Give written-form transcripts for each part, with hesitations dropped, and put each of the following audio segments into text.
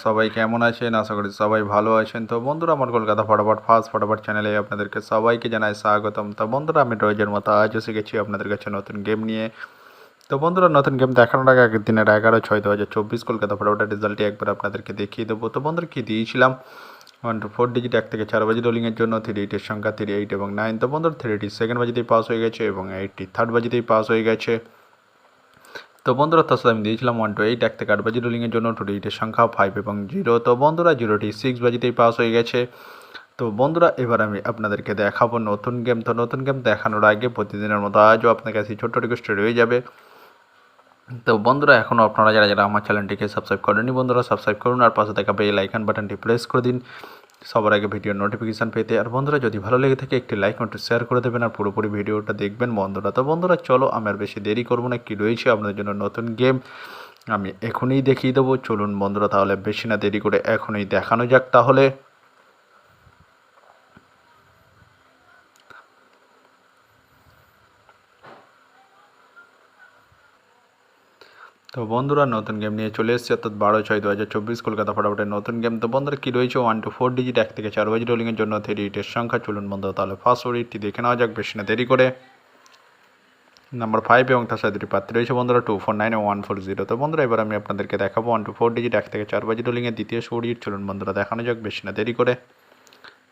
সবাই কেমন আছেন? আশা করি সবাই ভালো আছেন। তো বন্ধুরা, আমার কলকাতা ফটাফট ফার্স্ট ফটাফট চ্যানেলে আপনাদেরকে সবাইকে জানাই স্বাগতম। তো বন্ধুরা, আমি রোজের মতো আজও এসে গেছি আপনাদের কাছে নতুন গেম নিয়ে। তো বন্ধুরা, নতুন গেম দেখানোর আগে আগের দিনের 11/6/2024 কলকাতা ফটাফটের রেজাল্টটি একবার আপনাদেরকে দেখিয়ে দেবো। তো বন্ধুরা, কী দিয়েছিলাম 1 to 4 ডিজিট 1 থেকে 4 বাজি রোলিংয়ের জন্য 38-এর সংখ্যা 38 এবং 9। তো বন্ধুরা, 30 সেকেন্ড বাজিতেই পাস হয়ে গেছে এবং 80 থার্ড বাজিতেই পাস হয়ে গেছে। তো বন্ধুরা, তার সাথে আমি দিয়েছিলাম 1 to 8 1 থেকে 8 বাজি রোলিংয়ের জন্য 28-এর সংখ্যা 5 এবং 0। তো বন্ধুরা, 0টি 6 বাজিতেই পাস হয়ে গেছে। তো বন্ধুরা, এবার আমি আপনাদেরকে দেখাবো নতুন গেম। তো নতুন গেম দেখানোর আগে প্রতিদিনের মতো আজও আপনার কাছে ছোট্ট রিকোয়েস্ট রয়ে যাবে। তো বন্ধুরা, এখনও আপনারা যারা যারা আমার চ্যানেলটিকে সাবস্ক্রাইব করেননি, বন্ধুরা সাবস্ক্রাইব করুন আর পাশে থাকা বেল আইকন বাটনটি প্রেস করে দিন সবার আগে ভিডিওর নোটিফিকেশান পেতে। আর বন্ধুরা, যদি ভালো লেগে থাকে একটি লাইক একটু শেয়ার করে দেবেন আর পুরোপুরি ভিডিওটা দেখবেন বন্ধুরা। তো বন্ধুরা, চলো আমি আর বেশি দেরি করবো না, কি রয়েছে আপনাদের জন্য নতুন গেম আমি এখনই দেখিয়ে দেবো। চলুন বন্ধুরা, তাহলে বেশি না দেরি করে এখনই দেখানো যাক তাহলে। তো বন্ধুরা, নতুন গেম নিয়ে চলে এসেছে, অর্থাৎ 12/6/2024 কলকাতা ফটাফটের নতুন গেম। তো বন্ধুরা, কী রয়েছে 1 to 4 ডিজিট 1 থেকে 4 বাজি রোলিংয়ের জন্য 38-এর সংখ্যা। চলুন বন্ধুরা, তাহলে ফার্স্ট ওরিটটি দেখে নেওয়া যাক বেশি না দেরি করে। নাম্বার 5 এবং তার সাথে দুটি প্রার্থী রয়েছে বন্ধুরা 249 এবং 140। তো বন্ধুরা, এবার আমি আপনাদেরকে দেখাবো 1 to 4 ডিজিট 1 থেকে 4 বাজি রোলিংয়ের দ্বিতীয় ওরিট। চলুন বন্ধুরা, দেখানো যাক বেশি না দেরি করে।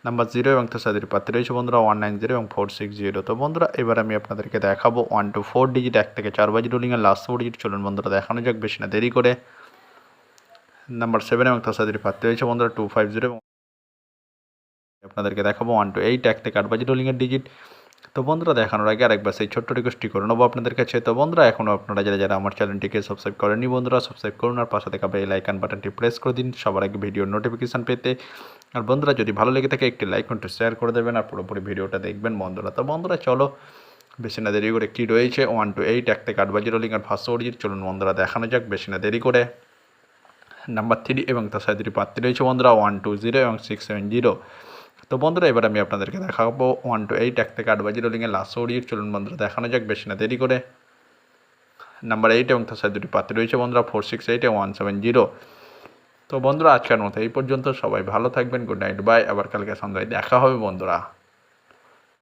নাম্বার 0 এবং তার সাথে দুটি প্রার্থী রয়েছে বন্ধুরা 190 এবং 460। তো বন্ধুরা, এবার আমি আপনাদেরকে দেখাবো 1 to 4 ডিজিট 1 থেকে 4 বাজি রোলিংয়ের লাস্ট ওরিট। চলুন বন্ধুরা, দেখানো যাক বেশি না দেরি করে। নাম্বার 7 এবং তার সাথে দুটি প্রার্থী রয়েছে বন্ধুরা 250 এবং আপনাদেরকে দেখাবো 1 to 8 1 থেকে 8 বাজি রোলিংয়ের ডিজিট। তো বন্ধুরা, দেখানোর আগে আরেকবার সেই ছোট্ট রিকোয়েস্টটি করে নেবো আপনাদের কাছে। তো বন্ধুরা, এখনও আপনারা যারা যারা আমার চ্যানেলটিকে সাবস্ক্রাইব করেননি, বন্ধুরা সাবস্ক্রাইব করুন আর পাশে থাকা বেল আইকন বাটনটি প্রেস করে দিন সবার আগে ভিডিওর নোটিফিকেশান পেতে। আর বন্ধুরা, যদি ভালো লেগে থাকে একটি লাইক একটু শেয়ার করে দেবেন আর পুরোপুরি ভিডিওটা দেখবেন বন্ধুরা। তো বন্ধুরা, চলো বেশি না দেরি করে কী রয়েছে 1 to 8 1 থেকে 8 বাজি রোলিং আর ফার্স্ট ওরিজিট। চলুন বন্ধুরা, দেখানো যাক বেশি না দেরি করে। নাম্বার 3 এবং তার সাথে দুটি প্রার্থী রয়েছে বন্ধুরা 120 এবং 670। তো বন্ধুরা, এবার আমি আপনাদেরকে দেখাবো 1 to 8 1 থেকে 8 বাজি রোলিংয়ের লাস্ট ওরিট। চলুন বন্ধুরা, দেখানো যাক বেশি না দেরি করে। নাম্বার 8 এবং তার সাথে দুটি প্রার্থী রয়েছে বন্ধুরা 468 এবং 170। তো বন্ধুরা, আজকের মতো এই পর্যন্ত। সবাই ভালো থাকবেন। Good night, bye. আবার কালকে সন্ধ্যায় দেখা হবে বন্ধুরা।